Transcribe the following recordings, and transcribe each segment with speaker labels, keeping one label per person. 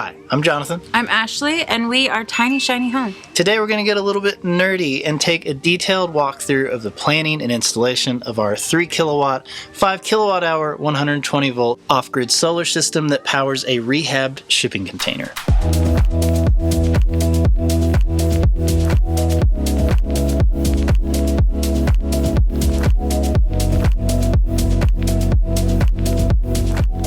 Speaker 1: Hi, I'm Jonathan.
Speaker 2: I'm Ashley, and we are Tiny Shiny Home.
Speaker 1: Today we're going to get a little bit nerdy and take a detailed walkthrough of the planning and installation of our 3 kilowatt, 5 kilowatt hour, 120 volt off-grid solar system that powers a rehabbed shipping container.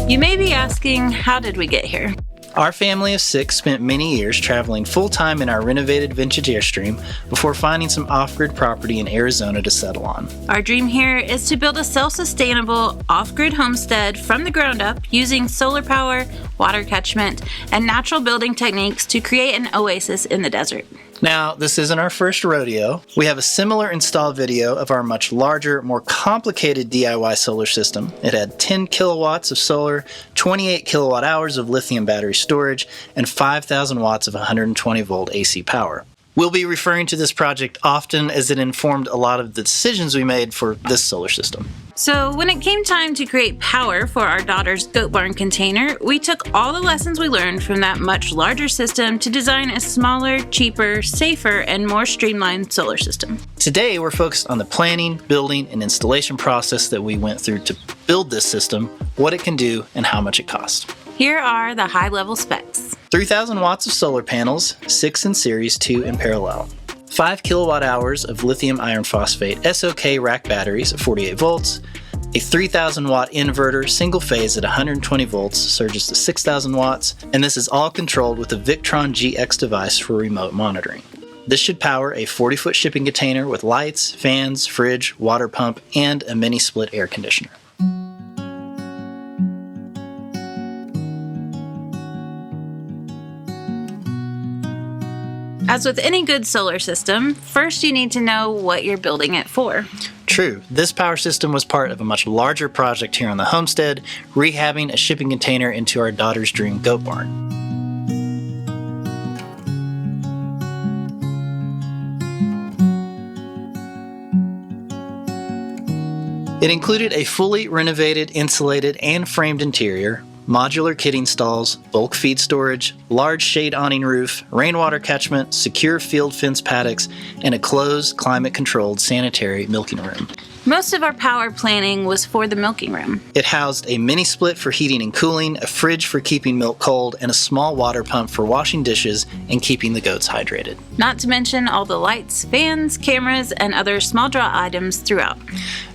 Speaker 2: You may be asking, how did we get here?
Speaker 1: Our family of 6 spent many years traveling full-time in our renovated vintage Airstream before finding some off-grid property in Arizona to settle on.
Speaker 2: Our dream here is to build a self-sustainable, off-grid homestead from the ground up using solar power, water catchment, and natural building techniques to create an oasis in the desert.
Speaker 1: Now, this isn't our first rodeo. We have a similar install video of our much larger, more complicated DIY solar system. It had 10 kilowatts of solar, 28 kilowatt hours of lithium battery storage, and 5,000 watts of 120 volt AC power. We'll be referring to this project often as it informed a lot of the decisions we made for this solar system.
Speaker 2: So when it came time to create power for our daughter's goat barn container, we took all the lessons we learned from that much larger system to design a smaller, cheaper, safer, and more streamlined solar system.
Speaker 1: Today, we're focused on the planning, building, and installation process that we went through to build this system, what it can do, and how much it costs.
Speaker 2: Here are the high-level specs.
Speaker 1: 3,000 watts of solar panels, 6 in series, 2 in parallel. 5 kilowatt hours of lithium iron phosphate SOK rack batteries at 48 volts, a 3,000 watt inverter single phase at 120 volts surges to 6,000 watts, and this is all controlled with a Victron GX device for remote monitoring. This should power a 40-foot shipping container with lights, fans, fridge, water pump, and a mini split air conditioner.
Speaker 2: As with any good solar system, first you need to know what you're building it for.
Speaker 1: True, this power system was part of a much larger project here on the homestead, rehabbing a shipping container into our daughter's dream goat barn. It included a fully renovated, insulated, and framed interior, modular kitting stalls, bulk feed storage, large shade awning roof, rainwater catchment, secure field fence paddocks, and a closed, climate-controlled sanitary milking room.
Speaker 2: Most of our power planning was for the milking room.
Speaker 1: It housed a mini split for heating and cooling, a fridge for keeping milk cold, and a small water pump for washing dishes and keeping the goats hydrated.
Speaker 2: Not to mention all the lights, fans, cameras, and other small draw items throughout.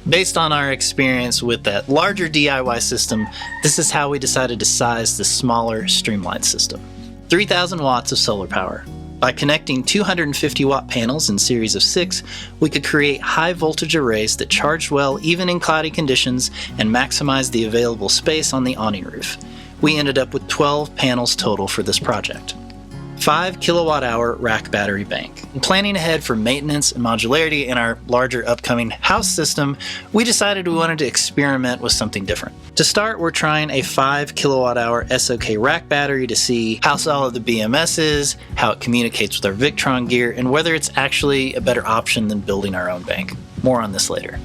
Speaker 1: Based on our experience with that larger DIY system, this is how we decided to size the smaller, streamlined system. 3,000 watts of solar power. By connecting 250 watt panels in series of 6, we could create high voltage arrays that charged well even in cloudy conditions and maximize the available space on the awning roof. We ended up with 12 panels total for this project. 5 kilowatt hour rack battery bank. In planning ahead for maintenance and modularity in our larger upcoming house system, we decided we wanted to experiment with something different. To start, we're trying a 5 kilowatt hour SOK rack battery to see how solid the BMS is, how it communicates with our Victron gear, and whether it's actually a better option than building our own bank. More on this later.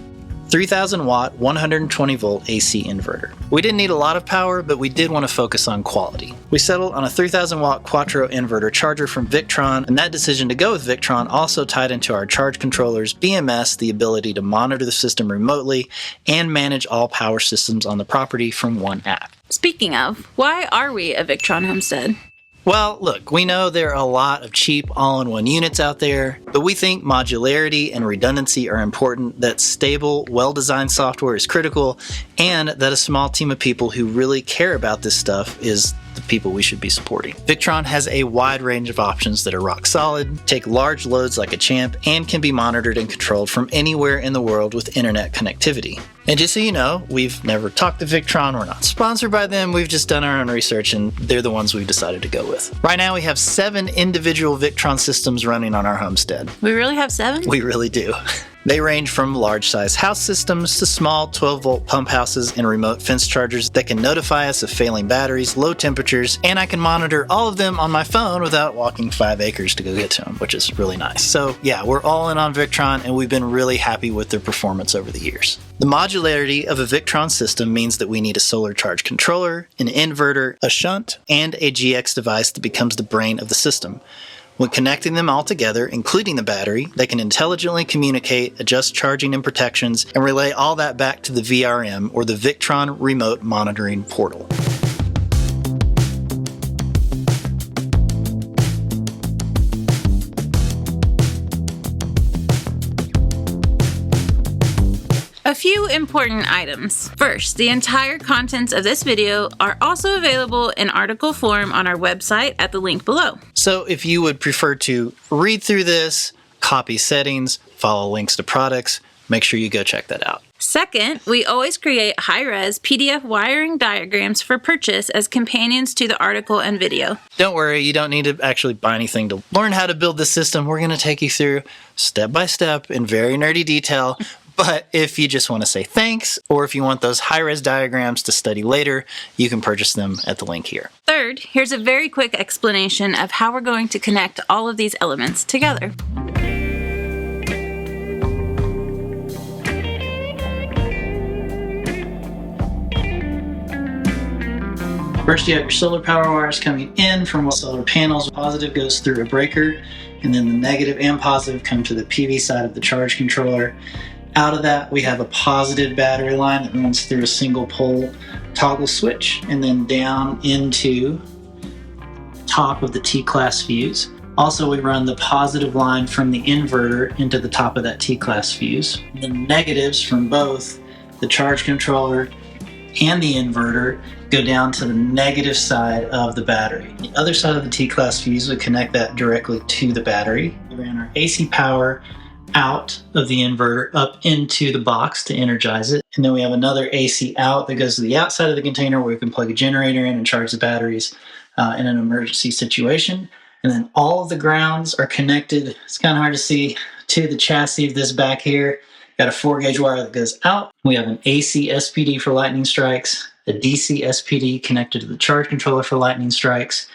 Speaker 1: 3,000 watt, 120 volt AC inverter. We didn't need a lot of power, but we did want to focus on quality. We settled on a 3,000 watt Quattro inverter charger from Victron, and that decision to go with Victron also tied into our charge controller's BMS the ability to monitor the system remotely and manage all power systems on the property from one app.
Speaker 2: Speaking of, why are we a Victron homestead?
Speaker 1: Well, look, we know there are a lot of cheap all-in-one units out there, but we think modularity and redundancy are important, that stable, well-designed software is critical, and that a small team of people who really care about this stuff is the people we should be supporting. Victron has a wide range of options that are rock solid, take large loads like a champ, and can be monitored and controlled from anywhere in the world with internet connectivity. And just so you know, we've never talked to Victron, we're not sponsored by them, we've just done our own research and they're the ones we've decided to go with. Right now we have 7 individual Victron systems running on our homestead.
Speaker 2: We really have 7?
Speaker 1: We really do. They range from large-size house systems to small 12-volt pump houses and remote fence chargers that can notify us of failing batteries, low temperatures, and I can monitor all of them on my phone without walking 5 acres to go get to them, which is really nice. So yeah, we're all in on Victron, and we've been really happy with their performance over the years. The modularity of a Victron system means that we need a solar charge controller, an inverter, a shunt, and a GX device that becomes the brain of the system. When connecting them all together, including the battery, they can intelligently communicate, adjust charging and protections, and relay all that back to the VRM, or the Victron Remote Monitoring Portal.
Speaker 2: A few important items. First, the entire contents of this video are also available in article form on our website at the link below.
Speaker 1: So if you would prefer to read through this, copy settings, follow links to products, make sure you go check that out.
Speaker 2: Second, we always create high-res PDF wiring diagrams for purchase as companions to the article and video.
Speaker 1: Don't worry, you don't need to actually buy anything to learn how to build the system. We're going to take you through step by step in very nerdy detail. But if you just want to say thanks, or if you want those high-res diagrams to study later, you can purchase them at the link here.
Speaker 2: Third, here's a very quick explanation of how we're going to connect all of these elements together.
Speaker 1: First, you have your solar power wires coming in from solar panels. Positive goes through a breaker, and then the negative and positive come to the PV side of the charge controller. Out of that, we have a positive battery line that runs through a single pole toggle switch and then down into top of the T-class fuse. Also, we run the positive line from the inverter into the top of that T-class fuse. The negatives from both the charge controller and the inverter go down to the negative side of the battery. The other side of the T-class fuse would connect that directly to the battery. We ran our AC power out of the inverter up into the box to energize it. And then we have another AC out that goes to the outside of the container where we can plug a generator in and charge the batteries in an emergency situation. And then all of the grounds are connected, it's kind of hard to see, to the chassis of this back here. Got a 4-gauge wire that goes out. We have an AC SPD for lightning strikes, a DC SPD connected to the charge controller for lightning strikes,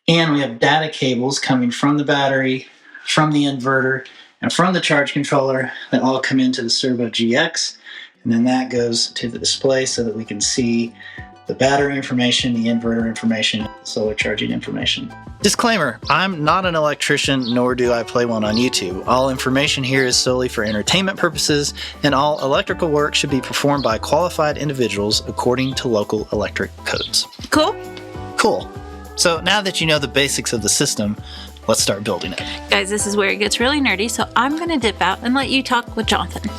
Speaker 1: and we have data cables coming from the battery, from the inverter, and from the charge controller that all come into the Cerbo GX, and then that goes to the display so that we can see the battery information, the inverter information, the solar charging information. Disclaimer, I'm not an electrician, nor do I play one on YouTube. All information here is solely for entertainment purposes, and all electrical work should be performed by qualified individuals according to local electric codes.
Speaker 2: Cool?
Speaker 1: Cool. So now that you know the basics of the system, let's start building it.
Speaker 2: Guys, this is where it gets really nerdy, so I'm going to dip out and let you talk with Jonathan.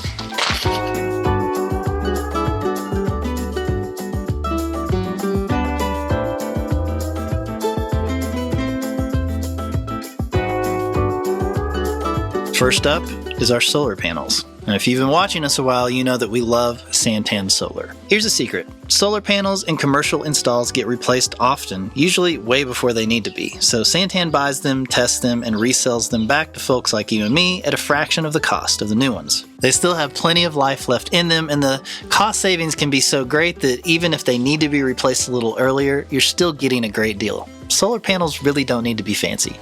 Speaker 1: First up is our solar panels. Now, if you've been watching us a while, you know that we love SanTanSolar. Here's a secret. Solar panels in commercial installs get replaced often, usually way before they need to be. So Santan buys them, tests them, and resells them back to folks like you and me at a fraction of the cost of the new ones. They still have plenty of life left in them, and the cost savings can be so great that even if they need to be replaced a little earlier, you're still getting a great deal. Solar panels really don't need to be fancy.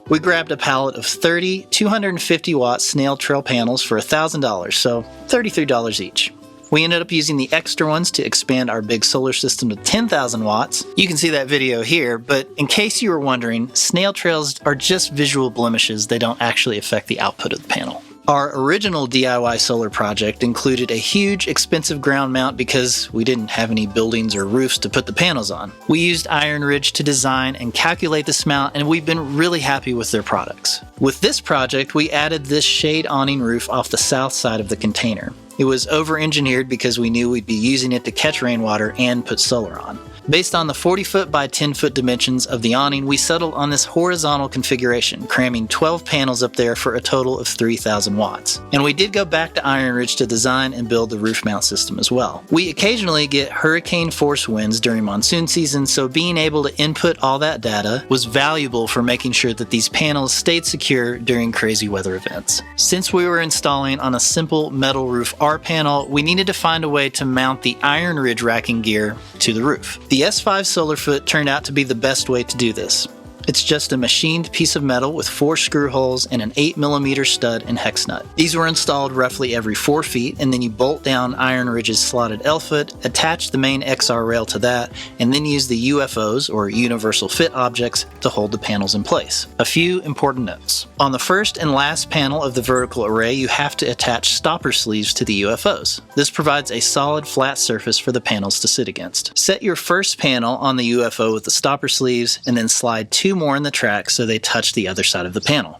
Speaker 1: We grabbed a pallet of 30 250-watt snail trail panels for $1,000, so $33 each. We ended up using the extra ones to expand our big solar system to 10,000 watts. You can see that video here, but in case you were wondering, snail trails are just visual blemishes. They don't actually affect the output of the panel. Our original DIY solar project included a huge, expensive ground mount because we didn't have any buildings or roofs to put the panels on. We used Iron Ridge to design and calculate this mount, and we've been really happy with their products. With this project, we added this shade awning roof off the south side of the container. It was over-engineered because we knew we'd be using it to catch rainwater and put solar on. Based on the 40-foot by 10-foot dimensions of the awning, we settled on this horizontal configuration, cramming 12 panels up there for a total of 3,000 watts. And we did go back to Iron Ridge to design and build the roof mount system as well. We occasionally get hurricane force winds during monsoon season, so being able to input all that data was valuable for making sure that these panels stayed secure during crazy weather events. Since we were installing on a simple metal roof R panel, we needed to find a way to mount the Iron Ridge racking gear to the roof. The S5 Solar Foot turned out to be the best way to do this. It's just a machined piece of metal with 4 screw holes and an 8mm stud and hex nut. These were installed roughly every 4 feet, and then you bolt down Iron Ridge's slotted L-foot, attach the main XR rail to that, and then use the UFOs, or universal fit objects, to hold the panels in place. A few important notes. On the first and last panel of the vertical array, you have to attach stopper sleeves to the UFOs. This provides a solid flat surface for the panels to sit against. Set your first panel on the UFO with the stopper sleeves, and then slide 2 more in the track so they touch the other side of the panel.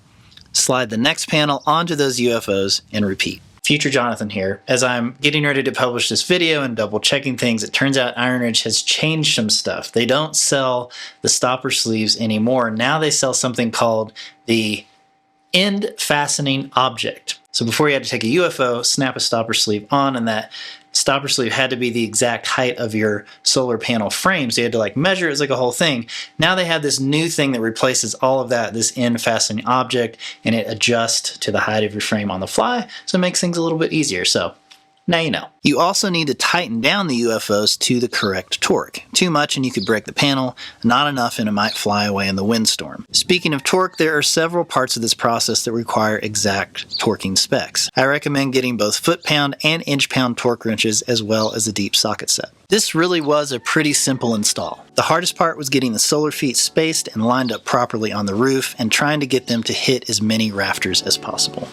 Speaker 1: Slide the next panel onto those UFOs and repeat. Future Jonathan here. As I'm getting ready to publish this video and double checking things, it turns out Iron Ridge has changed some stuff. They don't sell the stopper sleeves anymore. Now they sell something called the end fastening object. So before you had to take a UFO, snap a stopper sleeve on, and that stopper sleeve had to be the exact height of your solar panel frame, so you had to measure it. It's like a whole thing. Now they have this new thing that replaces all of that, this end fastening object, and it adjusts to the height of your frame on the fly, so it makes things a little bit easier. So now you know. You also need to tighten down the UFOs to the correct torque. Too much and you could break the panel, not enough and it might fly away in the windstorm. Speaking of torque, there are several parts of this process that require exact torquing specs. I recommend getting both foot-pound and inch-pound torque wrenches as well as a deep socket set. This really was a pretty simple install. The hardest part was getting the solar feet spaced and lined up properly on the roof and trying to get them to hit as many rafters as possible.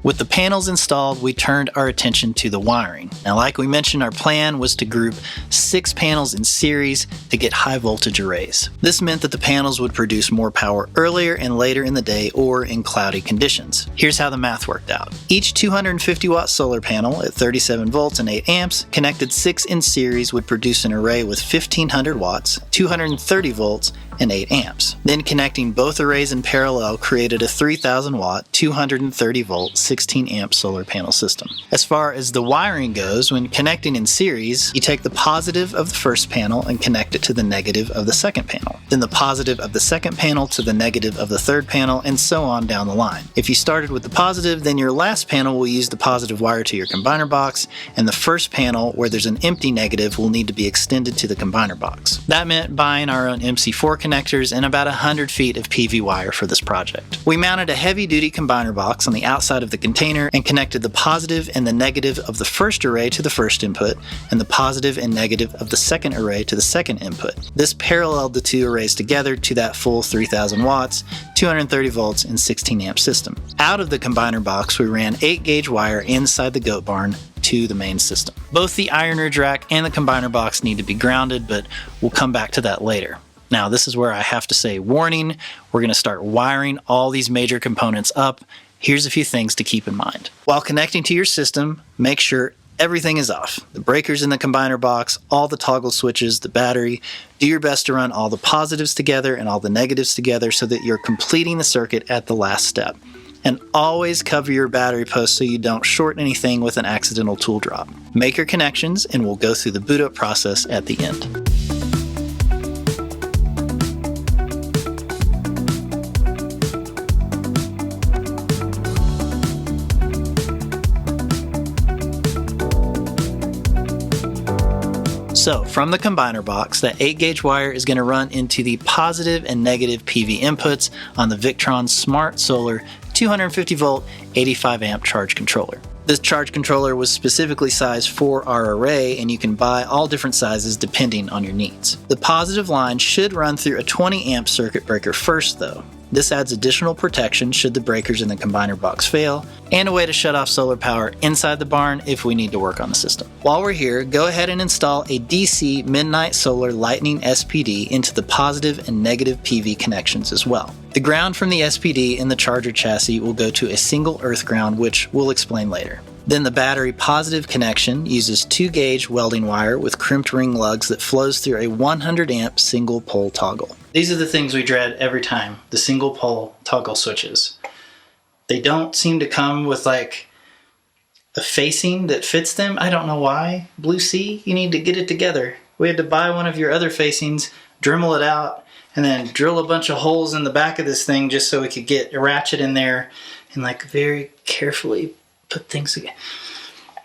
Speaker 1: With the panels installed, we turned our attention to the wiring. Now, like we mentioned, our plan was to group 6 panels in series to get high voltage arrays. This meant that the panels would produce more power earlier and later in the day or in cloudy conditions. Here's how the math worked out. Each 250-watt solar panel at 37 volts and 8 amps connected 6 in series would produce an array with 1500 watts, 230 volts, and 8 amps. Then connecting both arrays in parallel created a 3000 watt, 230 volt, 16 amp solar panel system. As far as the wiring goes, when connecting in series, you take the positive of the first panel and connect it to the negative of the second panel. Then the positive of the second panel to the negative of the third panel, and so on down the line. If you started with the positive, then your last panel will use the positive wire to your combiner box, and the first panel, where there's an empty negative, will need to be extended to the combiner box. That meant buying our own MC4 connectors and about 100 feet of PV wire for this project. We mounted a heavy-duty combiner box on the outside of the container and connected the positive and the negative of the first array to the first input and the positive and negative of the second array to the second input. This paralleled the 2 arrays together to that full 3000 watts, 230 volts, and 16 amp system. Out of the combiner box, we ran 8-gauge wire inside the goat barn to the main system. Both the Iron Ridge rack and the combiner box need to be grounded, but we'll come back to that later. Now, this is where I have to say, warning, we're going to start wiring all these major components up. Here's a few things to keep in mind. While connecting to your system, make sure everything is off. The breakers in the combiner box, all the toggle switches, the battery. Do your best to run all the positives together and all the negatives together so that you're completing the circuit at the last step. And always cover your battery post so you don't short anything with an accidental tool drop. Make your connections and we'll go through the boot up process at the end. So from the combiner box, that 8-gauge wire is going to run into the positive and negative PV inputs on the Victron Smart Solar 250 volt 85 amp charge controller. This charge controller was specifically sized for our array, and you can buy all different sizes depending on your needs. The positive line should run through a 20 amp circuit breaker first though. This adds additional protection should the breakers in the combiner box fail, and a way to shut off solar power inside the barn if we need to work on the system. While we're here, go ahead and install a DC Midnight Solar Lightning SPD into the positive and negative PV connections as well. The ground from the SPD in the charger chassis will go to a single earth ground, which we'll explain later. Then the battery positive connection uses 2-gauge welding wire with crimped ring lugs that flows through a 100 amp single pole toggle. These are the things we dread every time, the single pole toggle switches. They don't seem to come with like a facing that fits them. I don't know why. Blue Sea, you need to get it together. We had to buy one of your other facings, Dremel it out, and then drill a bunch of holes in the back of this thing just so we could get a ratchet in there and like very carefully put things together.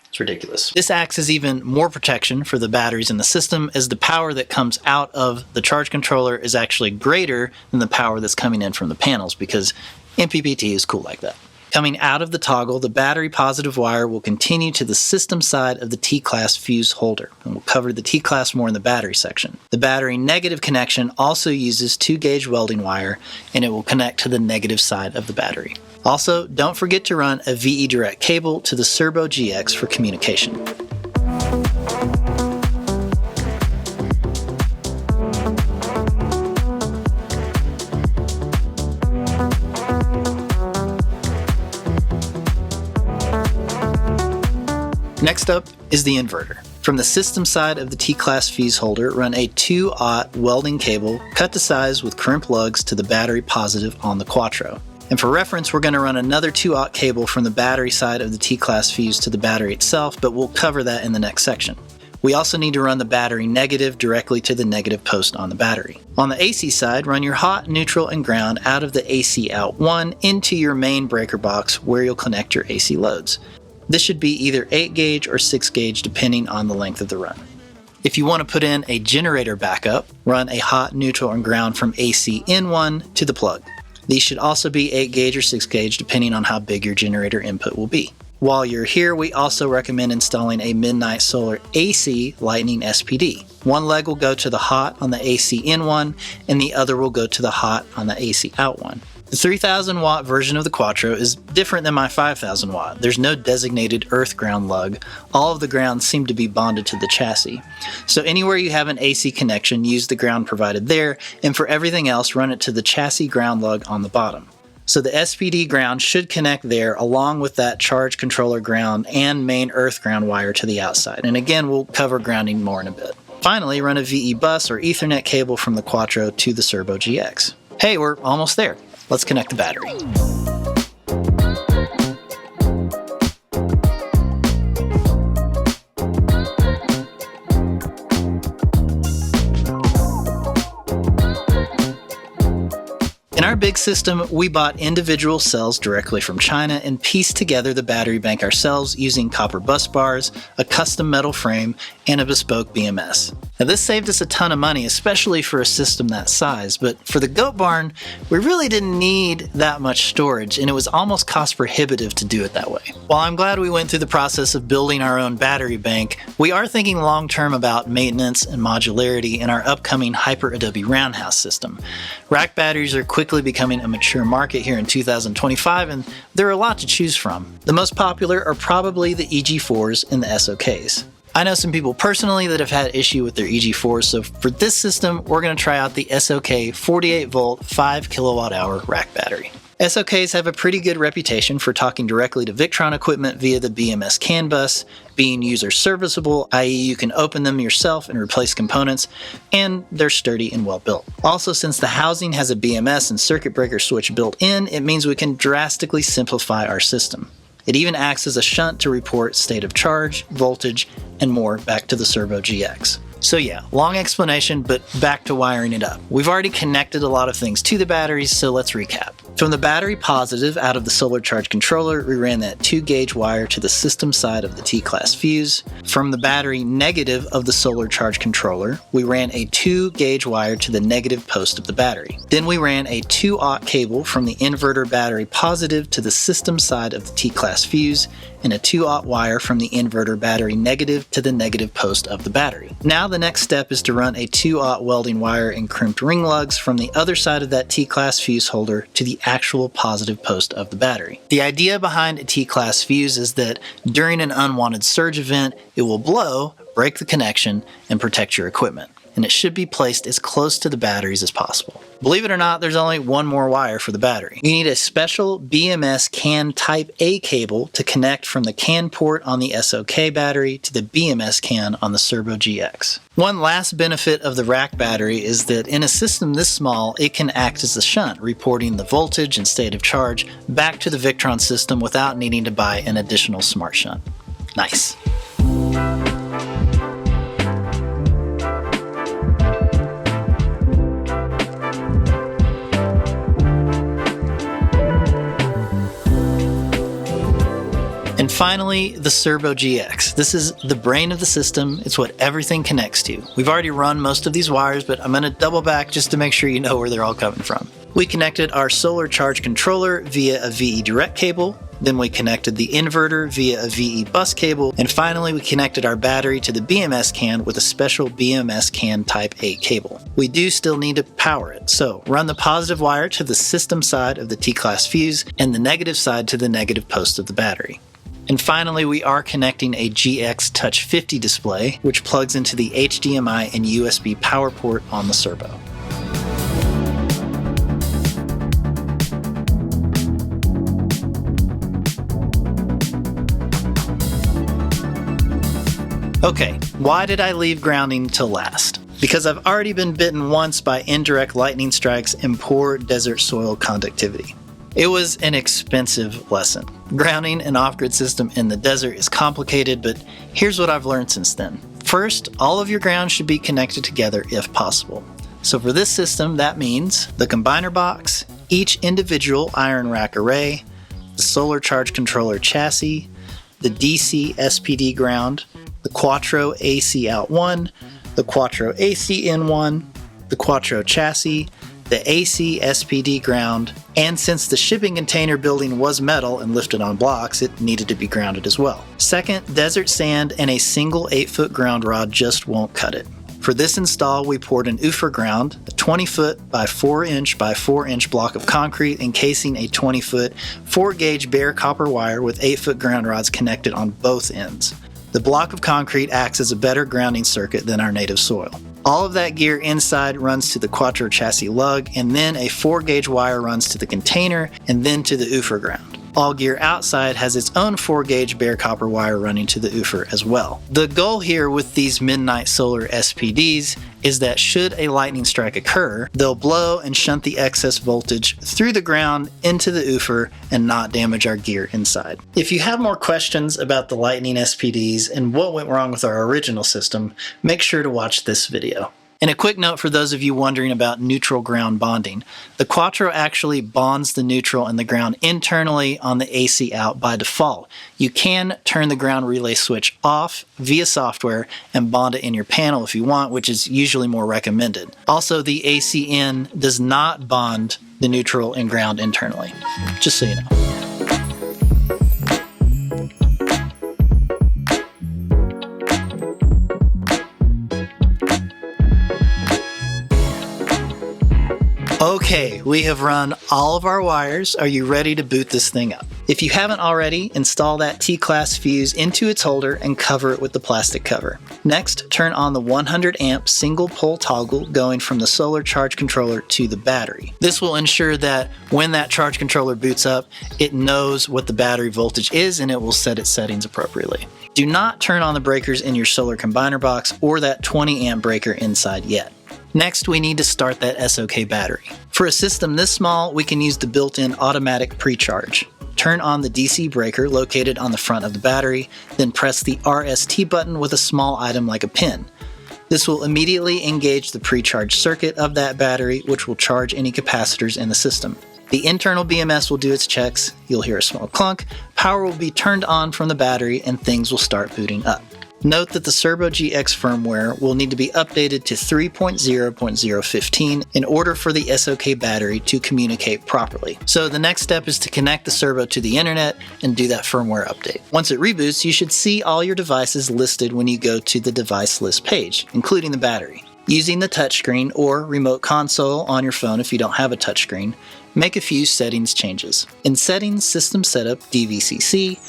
Speaker 1: It's ridiculous. This acts as even more protection for the batteries in the system, as the power that comes out of the charge controller is actually greater than the power that's coming in from the panels, because MPPT is cool like that. Coming out of the toggle, the battery positive wire will continue to the system side of the T-class fuse holder, and we'll cover the T-class more in the battery section. The battery negative connection also uses 2-gauge welding wire, and it will connect to the negative side of the battery. Also, don't forget to run a VE direct cable to the Cerbo GX for communication. Next up is the inverter. From the system side of the T-class fuse holder, run a 2-aught welding cable cut to size with crimp lugs to the battery positive on the Quattro. And for reference, we're going to run another 2-aught cable from the battery side of the T-class fuse to the battery itself, but we'll cover that in the next section. We also need to run the battery negative directly to the negative post on the battery. On the AC side, run your hot, neutral, and ground out of the AC out 1 into your main breaker box where you'll connect your AC loads. This should be either 8-gauge or 6-gauge depending on the length of the run. If you want to put in a generator backup, run a hot, neutral, and ground from AC in 1 to the plug. These should also be 8-gauge or 6-gauge depending on how big your generator input will be. While you're here, we also recommend installing a Midnight Solar AC Lightning SPD. One leg will go to the hot on the AC in 1, and the other will go to the hot on the AC out 1. The 3000 watt version of the Quattro is different than my 5000 watt. There's no designated earth ground lug. All of the grounds seem to be bonded to the chassis. So anywhere you have an AC connection, use the ground provided there, and for everything else, run it to the chassis ground lug on the bottom. So the SPD ground should connect there along with that charge controller ground and main earth ground wire to the outside. And again, we'll cover grounding more in a bit. Finally, run a VE bus or Ethernet cable from the Quattro to the Cerbo GX. Hey, we're almost there. Let's connect the battery. In our big system, we bought individual cells directly from China and pieced together the battery bank ourselves using copper bus bars, a custom metal frame, and a bespoke BMS. Now this saved us a ton of money, especially for a system that size, but for the goat barn, we really didn't need that much storage, and it was almost cost prohibitive to do it that way. While I'm glad we went through the process of building our own battery bank, we are thinking long-term about maintenance and modularity in our upcoming Hyper Adobe Roundhouse system. Rack batteries are quickly becoming a mature market here in 2025, and there are a lot to choose from. The most popular are probably the EG4s and the SOKs. I know some people personally that have had issue with their EG4s, so for this system, we're going to try out the SOK 48 volt 5 kilowatt hour rack battery. SOKs have a pretty good reputation for talking directly to Victron equipment via the BMS CAN bus, being user serviceable, i.e. you can open them yourself and replace components, and they're sturdy and well built. Also, since the housing has a BMS and circuit breaker switch built in, it means we can drastically simplify our system. It even acts as a shunt to report state of charge, voltage, and more back to the Cerbo GX. So yeah, long explanation, but back to wiring it up. We've already connected a lot of things to the batteries, so let's recap. From the battery positive out of the solar charge controller, we ran that 2-gauge wire to the system side of the T-class fuse. From the battery negative of the solar charge controller, we ran a 2-gauge wire to the negative post of the battery. Then we ran a 2-aught cable from the inverter battery positive to the system side of the T-class fuse, and a 2-aught wire from the inverter battery negative to the negative post of the battery. Now the next step is to run a 2-aught welding wire and crimped ring lugs from the other side of that T-class fuse holder to the actual positive post of the battery. The idea behind a T-class fuse is that during an unwanted surge event, it will blow, break the connection, and protect your equipment. and it should be placed as close to the batteries as possible. Believe it or not, there's only one more wire for the battery. You need a special BMS CAN Type A cable to connect from the CAN port on the SOK battery to the BMS CAN on the Cerbo GX. One last benefit of the rack battery is that in a system this small, it can act as a shunt, reporting the voltage and state of charge back to the Victron system without needing to buy an additional smart shunt. Nice. And finally, the Cerbo GX. This is the brain of the system. It's what everything connects to. We've already run most of these wires, but I'm going to double back just to make sure you know where they're all coming from. We connected our solar charge controller via a VE direct cable. Then we connected the inverter via a VE bus cable. And finally, we connected our battery to the BMS CAN with a special BMS CAN Type A cable. We do still need to power it, so run the positive wire to the system side of the T-class fuse and the negative side to the negative post of the battery. And finally, we are connecting a GX Touch 50 display, which plugs into the HDMI and USB power port on the Cerbo. Okay, why did I leave grounding till last? Because I've already been bitten once by indirect lightning strikes and poor desert soil conductivity. It was an expensive lesson. Grounding an off-grid system in the desert is complicated, but here's what I've learned since then. First, all of your grounds should be connected together if possible. So for this system, that means the combiner box, each individual iron rack array, the solar charge controller chassis, the DC SPD ground, the Quattro AC out 1, the Quattro AC in 1, the Quattro chassis, the AC SPD ground, and since the shipping container building was metal and lifted on blocks, it needed to be grounded as well. Second, desert sand and a single 8-foot ground rod just won't cut it. For this install, we poured an UFR ground, a 20-foot by 4-inch by 4-inch block of concrete encasing a 20-foot 4-gauge bare copper wire with 8-foot ground rods connected on both ends. The block of concrete acts as a better grounding circuit than our native soil. All of that gear inside runs to the Quattro chassis lug, and then a 4-gauge wire runs to the container and then to the UFR ground. All gear outside has its own 4-gauge bare copper wire running to the UFR as well. The goal here with these Midnight Solar SPDs is that should a lightning strike occur, they'll blow and shunt the excess voltage through the ground into the UFR and not damage our gear inside. If you have more questions about the Lightning SPDs and what went wrong with our original system, make sure to watch this video. And a quick note for those of you wondering about neutral ground bonding. The Quattro actually bonds the neutral and the ground internally on the AC out by default. You can turn the ground relay switch off via software and bond it in your panel if you want, which is usually more recommended. Also, the AC in does not bond the neutral and ground internally, just so you know. Okay, we have run all of our wires. Are you ready to boot this thing up? If you haven't already, install that T-class fuse into its holder and cover it with the plastic cover. Next, turn on the 100 amp single pole toggle going from the solar charge controller to the battery. This will ensure that when that charge controller boots up, it knows what the battery voltage is and it will set its settings appropriately. Do not turn on the breakers in your solar combiner box or that 20 amp breaker inside yet. Next, we need to start that SOK battery. For a system this small, we can use the built-in automatic pre-charge. Turn on the DC breaker located on the front of the battery, then press the RST button with a small item like a pin. This will immediately engage the pre-charge circuit of that battery, which will charge any capacitors in the system. The internal BMS will do its checks, you'll hear a small clunk, power will be turned on from the battery, and things will start booting up. Note that the Cerbo GX firmware will need to be updated to 3.0.015 in order for the SOK battery to communicate properly. So the next step is to connect the Cerbo to the internet and do that firmware update. Once it reboots, you should see all your devices listed when you go to the device list page, including the battery. Using the touchscreen or remote console on your phone if you don't have a touchscreen, make a few settings changes. In Settings, System Setup, DVCC,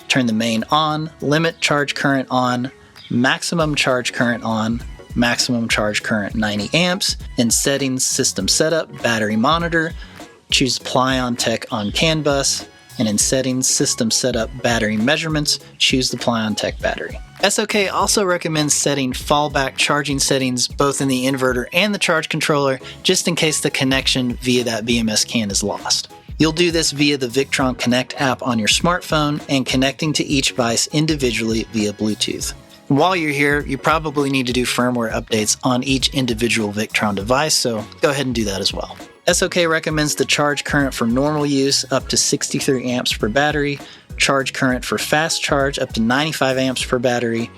Speaker 1: turn the main on, limit charge current on, maximum charge current on, maximum charge current 90 amps. In settings, system setup, battery monitor, choose Plion Tech on CAN bus. And in settings, system setup, battery measurements, choose the Plion Tech battery. SOK also recommends setting fallback charging settings both in the inverter and the charge controller, just in case the connection via that BMS CAN is lost. You'll do this via the Victron Connect app on your smartphone and connecting to each device individually via Bluetooth. While you're here, you probably need to do firmware updates on each individual Victron device, so go ahead and do that as well. SOK recommends the charge current for normal use up to 63 amps per battery, charge current for fast charge up to 95 amps per battery,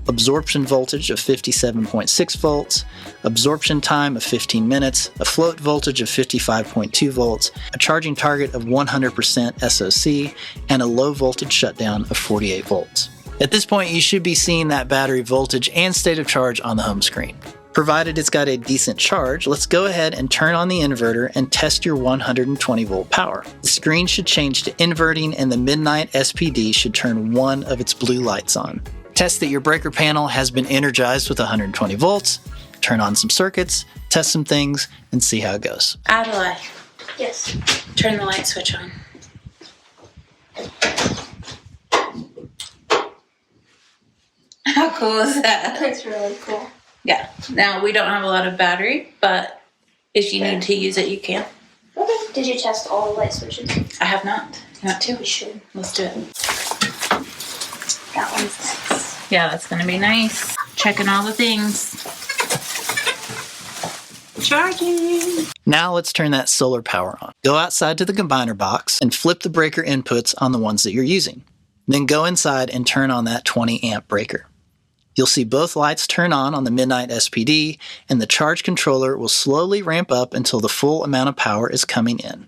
Speaker 1: absorption voltage of 57.6 volts, absorption time of 15 minutes, a float voltage of 55.2 volts, a charging target of 100% SOC, and a low voltage shutdown of 48 volts. At this point, you should be seeing that battery voltage and state of charge on the home screen. Provided it's got a decent charge, let's go ahead and turn on the inverter and test your 120 volt power. The screen should change to inverting and the midnight SPD should turn one of its blue lights on. Test that your breaker panel has been energized with 120 volts, turn on some circuits, test some things, and see how it goes.
Speaker 2: Adelaide,
Speaker 3: Yes.
Speaker 2: turn the light switch on. How cool is that?
Speaker 3: That's really cool.
Speaker 2: Yeah. Now, we don't have a lot of battery, but if you need to use it, you can.
Speaker 3: Okay. Did you test all the light switches?
Speaker 2: I have not. You want to?
Speaker 3: We should.
Speaker 2: Let's do it.
Speaker 3: That one's nice.
Speaker 2: Yeah, that's going to be nice. Checking all the things. Charging.
Speaker 1: Now let's turn that solar power on. Go outside to the combiner box and flip the breaker inputs on the ones that you're using. Then go inside and turn on that 20 amp breaker. You'll see both lights turn on the midnight SPD, and the charge controller will slowly ramp up until the full amount of power is coming in.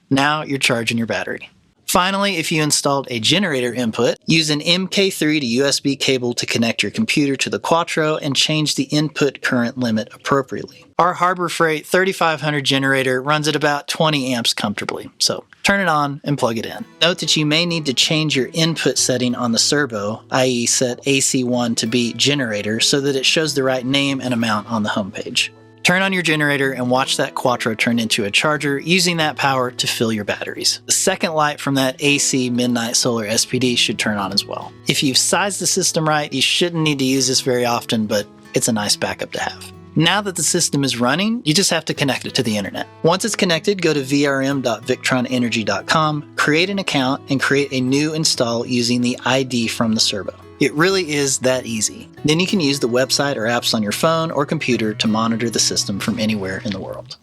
Speaker 1: Now you're charging your battery. Finally, if you installed a generator input, use an MK3 to USB cable to connect your computer to the Quattro and change the input current limit appropriately. Our Harbor Freight 3500 generator runs at about 20 amps comfortably, so turn it on and plug it in. Note that you may need to change your input setting on the Cerbo, i.e. set AC1 to be generator so that it shows the right name and amount on the homepage. Turn on your generator and watch that Quattro turn into a charger using that power to fill your batteries. The second light from that AC Midnight Solar SPD should turn on as well. If you've sized the system right, you shouldn't need to use this very often, but it's a nice backup to have. Now that the system is running, you just have to connect it to the internet. Once it's connected, go to vrm.victronenergy.com, create an account, and create a new install using the ID from the Cerbo. It really is that easy. Then you can use the website or apps on your phone or computer to monitor the system from anywhere in the world.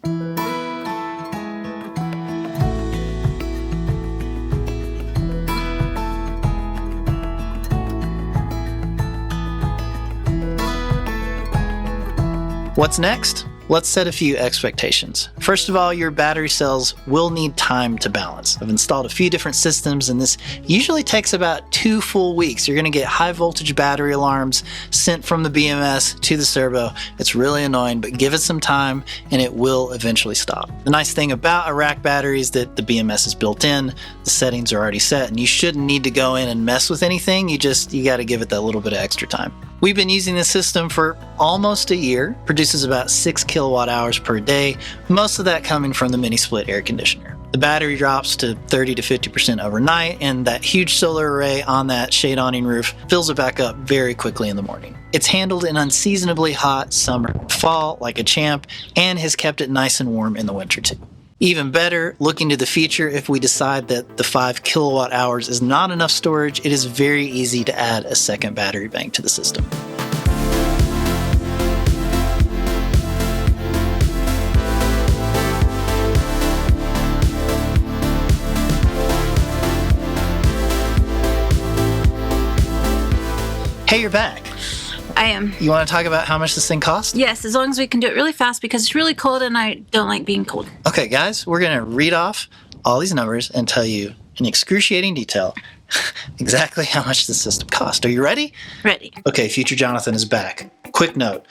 Speaker 1: What's next? Let's set a few expectations. First of all, your battery cells will need time to balance. I've installed a few different systems and this usually takes about 2 full weeks. You're gonna get high voltage battery alarms sent from the BMS to the Cerbo. It's really annoying, but give it some time and it will eventually stop. The nice thing about a rack battery is that the BMS is built in, the settings are already set, and you shouldn't need to go in and mess with anything. You gotta give it that little bit of extra time. We've been using this system for almost a year, produces about 6 kilowatt hours per day, most of that coming from the mini split air conditioner. The battery drops to 30 to 50% overnight, and that huge solar array on that shade awning roof fills it back up very quickly in the morning. It's handled an unseasonably hot summer and fall like a champ, and has kept it nice and warm in the winter too. Even better, looking to the future, if we decide that the 5 kilowatt hours is not enough storage, it is very easy to add a second battery bank to the system. Hey, you're back.
Speaker 2: I am.
Speaker 1: You want to talk about how much this thing costs?
Speaker 2: Yes, as long as we can do it really fast because it's really cold and I don't like being cold.
Speaker 1: Okay, guys, we're going to read off all these numbers and tell you in excruciating detail exactly how much this system cost. Are you ready?
Speaker 2: Ready.
Speaker 1: Okay, Future Jonathan is back. Quick note.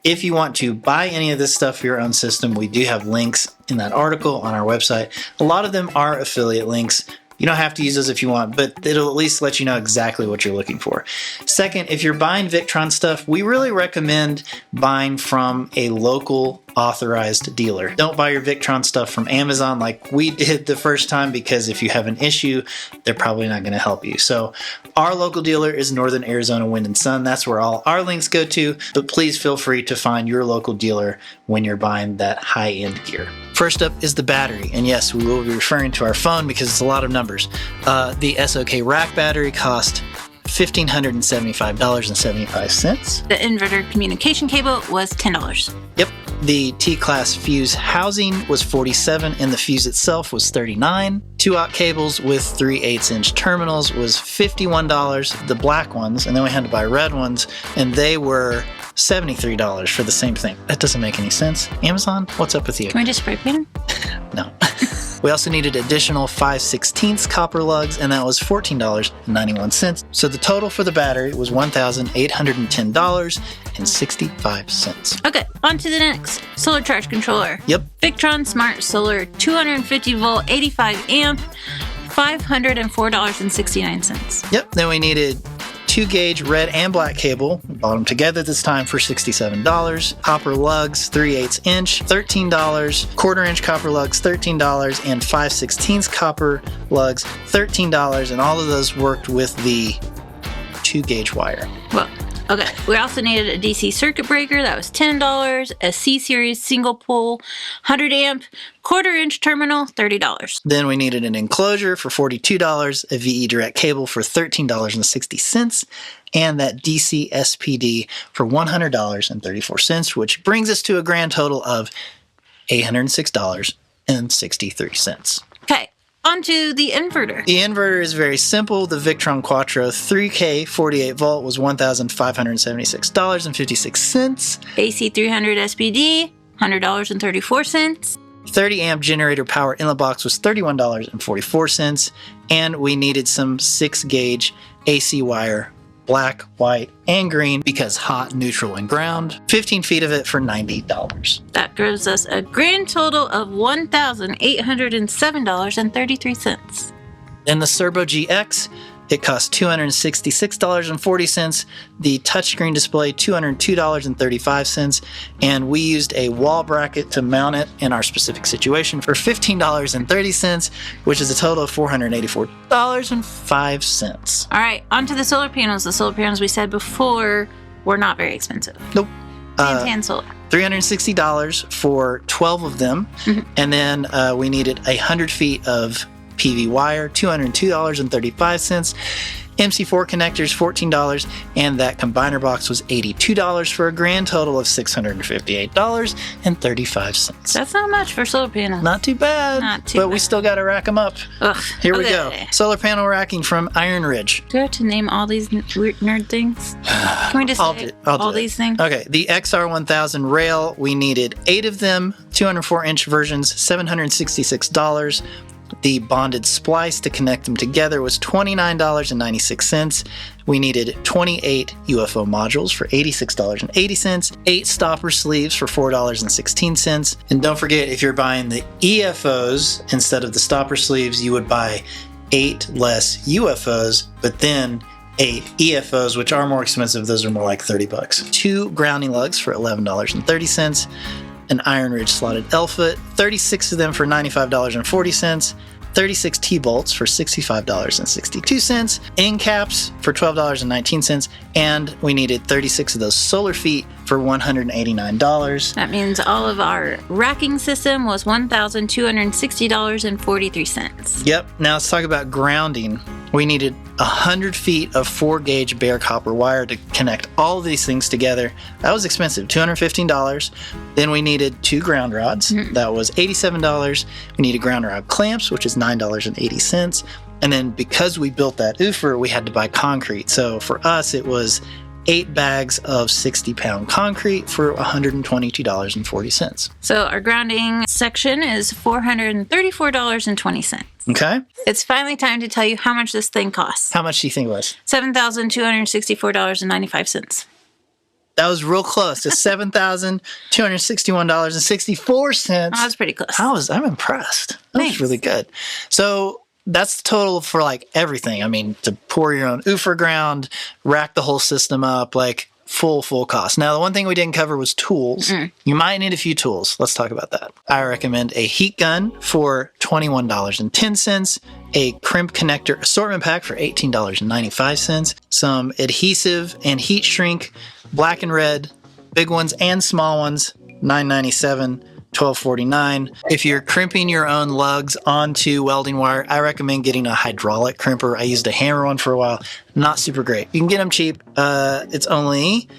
Speaker 1: If you want to buy any of this stuff for your own system, we do have links in that article on our website. A lot of them are affiliate links. You don't have to use those if you want, but it'll at least let you know exactly what you're looking for. Second, if you're buying Victron stuff, we really recommend buying from a local authorized dealer. Don't buy your Victron stuff from Amazon like we did the first time, because if you have an issue, they're probably not going to help you. So our local dealer is Northern Arizona Wind and Sun. That's where all our links go to, but please feel free to find your local dealer when you're buying that high-end gear. First up is the battery, and yes, we will be referring to our phone because it's a lot of numbers. The SOK rack battery cost $1,575.75.
Speaker 2: The inverter communication cable was $10.
Speaker 1: Yep. The T-class fuse housing was $47, and the fuse itself was $39. 2-aught cables with 3/8-inch terminals was $51, the black ones, and then we had to buy red ones, and they were $73 for the same thing. That doesn't make any sense. Amazon, what's up with you?
Speaker 2: Can we just spray paint them?
Speaker 1: No. We also needed additional 5/16 copper lugs, and that was $14.91. So the total for the battery was $1,810.65.
Speaker 2: Okay, on to the next. Solar charge controller.
Speaker 1: Yep.
Speaker 2: Victron Smart Solar 250 volt 85 amp, $504.69.
Speaker 1: Yep. Then we needed 2-gauge red and black cable. We bought them together this time for $67. Copper lugs, 3/8-inch, $13. 1/4-inch copper lugs, $13. And 5/16 copper lugs, $13. And all of those worked with the 2-gauge wire.
Speaker 2: Well, okay. We also needed a DC circuit breaker. That was $10. A C-series single pole 100 amp 1/4-inch terminal, $30.
Speaker 1: Then we needed an enclosure for $42, a VE direct cable for $13.60, and that DC SPD for $100.34, which brings us to a grand total of $806.63.
Speaker 2: Okay. Onto the inverter.
Speaker 1: The inverter is very simple. The Victron Quattro 3K 48 volt was $1,576.56.
Speaker 2: AC 300 SPD, $100.34.
Speaker 1: 30 amp generator power inlet box was $31.44. And we needed some 6-gauge AC wire, black, white, and green, because hot, neutral, and ground. 15 feet of it for $90.
Speaker 2: That gives us a grand total of $1,807.33.
Speaker 1: Then the Cerbo GX, it cost $266.40. The touchscreen display, $202.35. And we used a wall bracket to mount it in our specific situation for $15.30, which is a total of $484.05.
Speaker 2: All right, onto the solar panels. The solar panels we said before were not very expensive.
Speaker 1: Nope.
Speaker 2: SanTanSolar.
Speaker 1: $360 for 12 of them.
Speaker 2: Mm-hmm.
Speaker 1: And then we needed 100 feet of PV wire, $202.35. MC4 connectors, $14, and that combiner box was $82 for a grand total of $658.35.
Speaker 2: That's not much for solar panels.
Speaker 1: Not too bad.
Speaker 2: Not too
Speaker 1: but
Speaker 2: bad.
Speaker 1: we still got to rack them up.
Speaker 2: Ugh.
Speaker 1: Here we go.
Speaker 2: Okay.
Speaker 1: Solar panel racking from Iron Ridge.
Speaker 2: Do I have to name all these weird nerd things? Can we just
Speaker 1: I'll
Speaker 2: say
Speaker 1: do
Speaker 2: all
Speaker 1: it.
Speaker 2: these things?
Speaker 1: Okay, the XR1000 rail, we needed 8 of them, 204-inch versions, $766. The bonded splice to connect them together was $29.96. We needed 28 UFO modules for $86.80, 8 stopper sleeves for $4.16. And don't forget, if you're buying the EFOs instead of the stopper sleeves, you would buy 8 less UFOs, but then 8 EFOs, which are more expensive. Those are more like $30. 2 grounding lugs for $11.30. An Iron Ridge slotted L-foot, 36 of them for $95.40, 36 T-bolts for $65.62, end caps for $12.19, and we needed 36 of those solar feet for $189.
Speaker 2: That means all of our racking system was $1,260.43.
Speaker 1: Yep, now let's talk about grounding. We needed 100 feet of 4-gauge bare copper wire to connect all of these things together. That was expensive, $215. Then we needed 2 ground rods. That was $87. We needed ground rod clamps, which is $9.80. And then because we built that oofer, we had to buy concrete. So for us, it was 8 bags of 60-pound concrete for $122.40.
Speaker 2: So our grounding section is $434.20.
Speaker 1: Okay.
Speaker 2: It's finally time to tell you how much this thing costs.
Speaker 1: How much do you think it was?
Speaker 2: $7,264.95.
Speaker 1: That was real close to $7,261.64.
Speaker 2: Oh, that's pretty close.
Speaker 1: I'm impressed. That was
Speaker 2: Thanks.
Speaker 1: really good. So that's the total for like everything. I mean, to pour your own oofer ground, rack the whole system up, like full cost. Now, the one thing we didn't cover was tools. You might need a few tools. Let's talk about that. I recommend a heat gun for $21.10, a crimp connector assortment pack for $18.95, some adhesive and heat shrink, black and red, big ones and small ones, $9.97. $12.49. If you're crimping your own lugs onto welding wire, I recommend getting a hydraulic crimper. I used a hammer one for a while. Not super great. You can get them cheap. It's only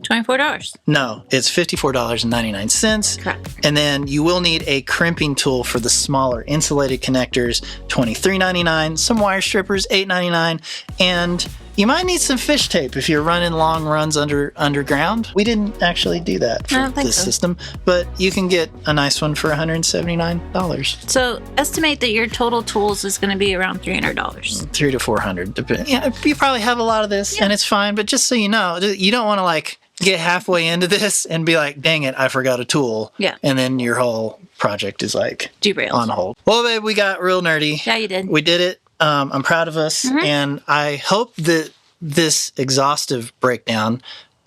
Speaker 2: $24.
Speaker 1: No, it's $54.99.
Speaker 2: Correct.
Speaker 1: And then you will need a crimping tool for the smaller insulated connectors, $23.99. Some wire strippers, $8.99. And you might need some fish tape if you're running long runs underground. We didn't actually do that for this system, but you can get a nice one for $179.
Speaker 2: So estimate that your total tools is going to be around $300.
Speaker 1: $300 to $400, depending. Yeah, you probably have a lot of this, and it's fine. But just so you know, you don't want to like get halfway into this and be like, "Dang it, I forgot a tool."
Speaker 2: Yeah.
Speaker 1: And then your whole project is like
Speaker 2: derailed,
Speaker 1: on hold. Well, babe, we got real nerdy.
Speaker 2: Yeah, you did.
Speaker 1: We did it. I'm proud of us, and I hope that this exhaustive breakdown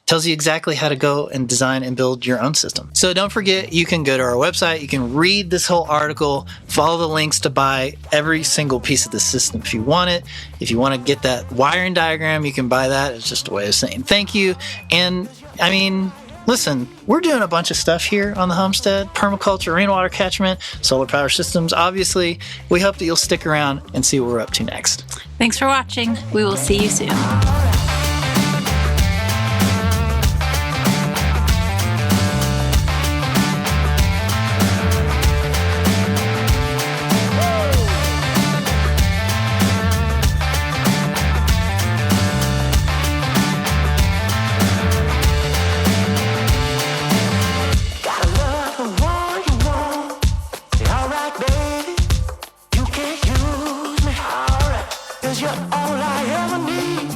Speaker 1: tells you exactly how to go and design and build your own system. So don't forget, you can go to our website, you can read this whole article, follow the links to buy every single piece of the system if you want it. If you want to get that wiring diagram, you can buy that. It's just a way of saying thank you. And I mean, listen, we're doing a bunch of stuff here on the homestead: permaculture, rainwater catchment, solar power systems, obviously. We hope that you'll stick around and see what we're up to next.
Speaker 2: Thanks for watching. We will see you soon.
Speaker 4: You're all I ever need.